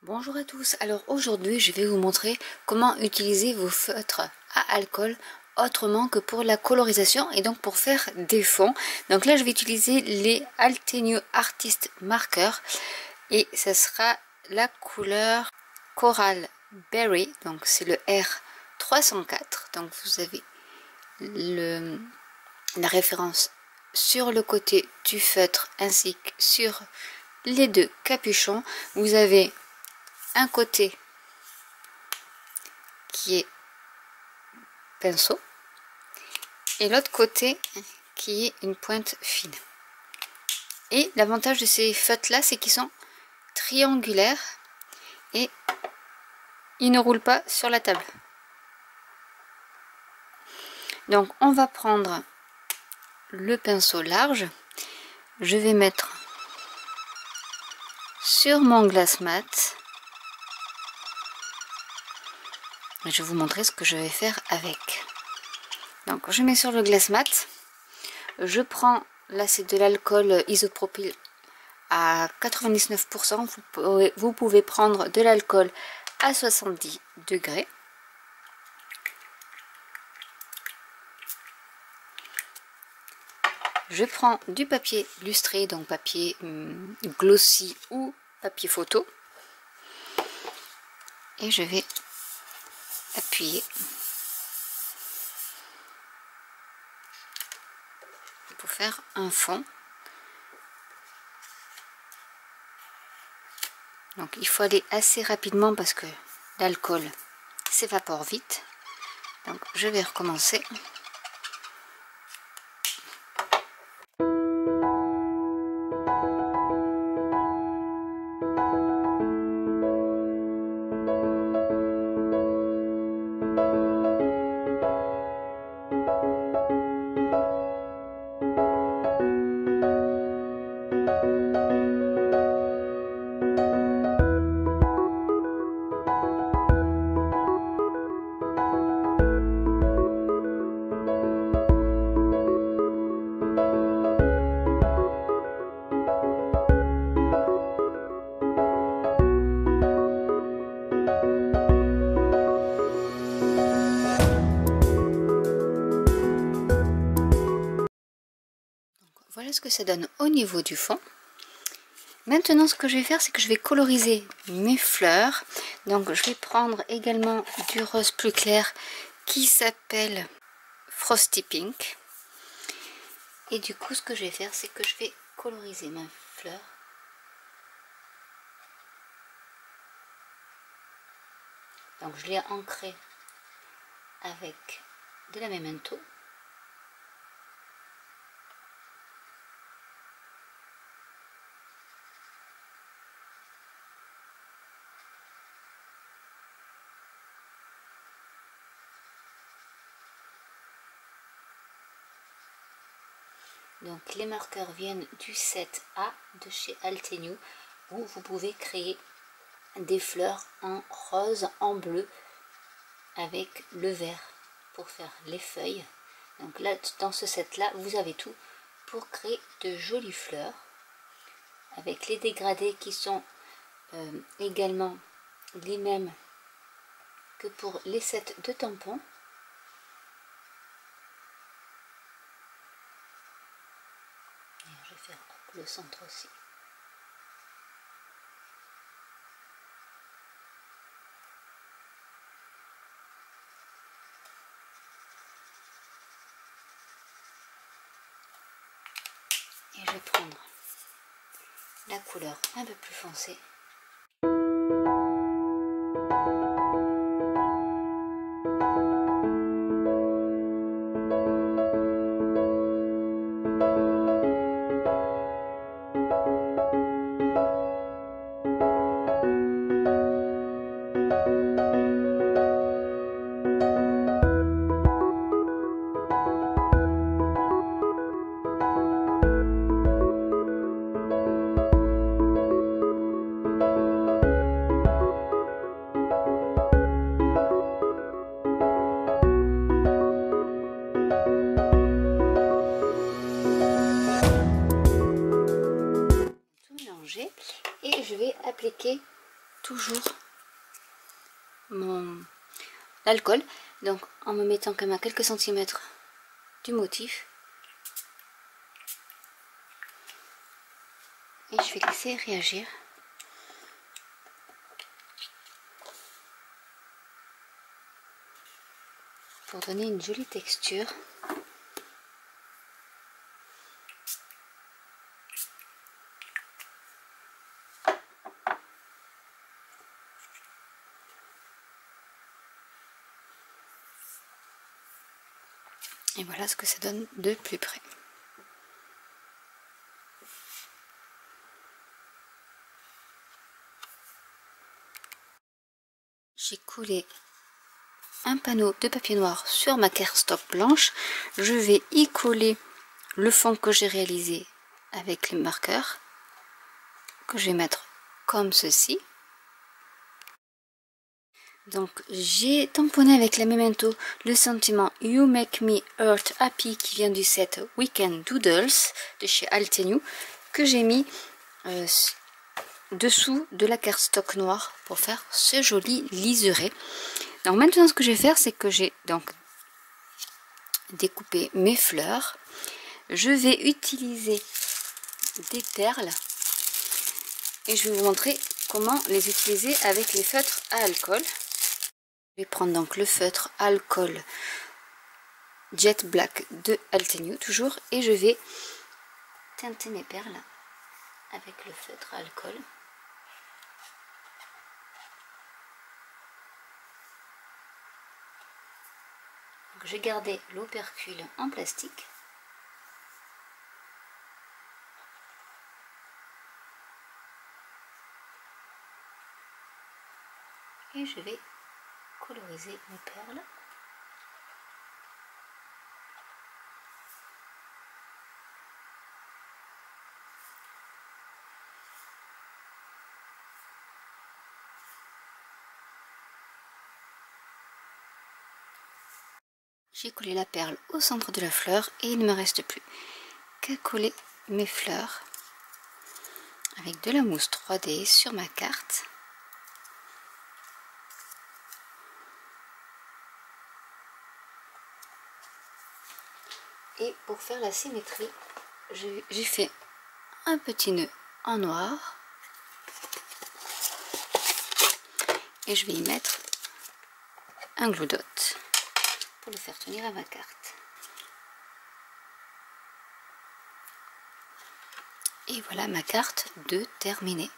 Bonjour à tous, alors aujourd'hui je vais vous montrer comment utiliser vos feutres à alcool autrement que pour la colorisation et donc pour faire des fonds. Donc là je vais utiliser les Altenew Artist Marker et ça sera la couleur Coral Berry, donc c'est le R304. Donc vous avez la référence sur le côté du feutre ainsi que sur les deux capuchons. Vous avez un côté qui est pinceau et l'autre côté qui est une pointe fine. Et l'avantage de ces feutres là, c'est qu'ils sont triangulaires et ils ne roulent pas sur la table. Donc on va prendre le pinceau large, je vais mettre sur mon glace mat. Je vais vous montrer ce que je vais faire avec. Donc je mets sur le glace mat, je prends, là c'est de l'alcool isopropyl à 99%, vous pouvez prendre de l'alcool à 70 degrés. Je prends du papier lustré, donc papier glossy ou papier photo, et je vais appuyer pour faire un fond. Donc il faut aller assez rapidement parce que l'alcool s'évapore vite. Donc je vais recommencer. Voilà ce que ça donne au niveau du fond. Maintenant ce que je vais faire, c'est que je vais coloriser mes fleurs. Donc je vais prendre également du rose plus clair qui s'appelle Frosty Pink. Et du coup ce que je vais faire, c'est que je vais coloriser ma fleur. Donc je l'ai ancrée avec de la Memento. Donc les marqueurs viennent du set A de chez Altenew, où vous pouvez créer des fleurs en rose, en bleu, avec le vert pour faire les feuilles. Donc là, dans ce set là, vous avez tout pour créer de jolies fleurs, avec les dégradés qui sont également les mêmes que pour les sets de tampons. Je vais faire le centre aussi. Et je vais prendre la couleur un peu plus foncée. toujours l'alcool, donc en me mettant quand même à quelques centimètres du motif. Et je vais laisser réagir. Pour donner une jolie texture. Et voilà ce que ça donne de plus près. J'ai collé un panneau de papier noir sur ma cardstock blanche. Je vais y coller le fond que j'ai réalisé avec les marqueurs, que je vais mettre comme ceci. Donc j'ai tamponné avec la Memento le sentiment You Make Me Earth Happy qui vient du set Weekend Doodles de chez Altenew, que j'ai mis dessous de la cardstock noire pour faire ce joli liseré. Donc maintenant ce que je vais faire, c'est que j'ai donc découpé mes fleurs. Je vais utiliser des perles et je vais vous montrer comment les utiliser avec les feutres à alcool. Je vais prendre donc le feutre alcool Jet Black de Altenew toujours, et je vais teinter mes perles avec le feutre alcool. J'ai gardé l'opercule en plastique. Et je vais coloriser mes perles. J'ai collé la perle au centre de la fleur et il ne me reste plus qu'à coller mes fleurs avec de la mousse 3D sur ma carte. Et pour faire la symétrie, j'ai fait un petit nœud en noir et je vais y mettre un glue dot pour le faire tenir à ma carte. Et voilà ma carte de terminée,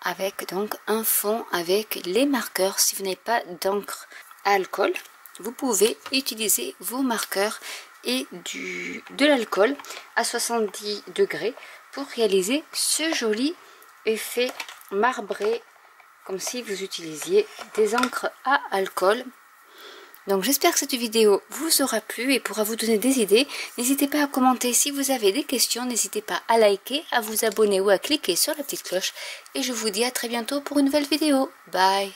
avec donc un fond avec les marqueurs. Si vous n'avez pas d'encre à alcool, vous pouvez utiliser vos marqueurs et de l'alcool à 70 degrés pour réaliser ce joli effet marbré, comme si vous utilisiez des encres à alcool. Donc j'espère que cette vidéo vous aura plu et pourra vous donner des idées. N'hésitez pas à commenter si vous avez des questions, n'hésitez pas à liker, à vous abonner ou à cliquer sur la petite cloche. Et je vous dis à très bientôt pour une nouvelle vidéo. Bye!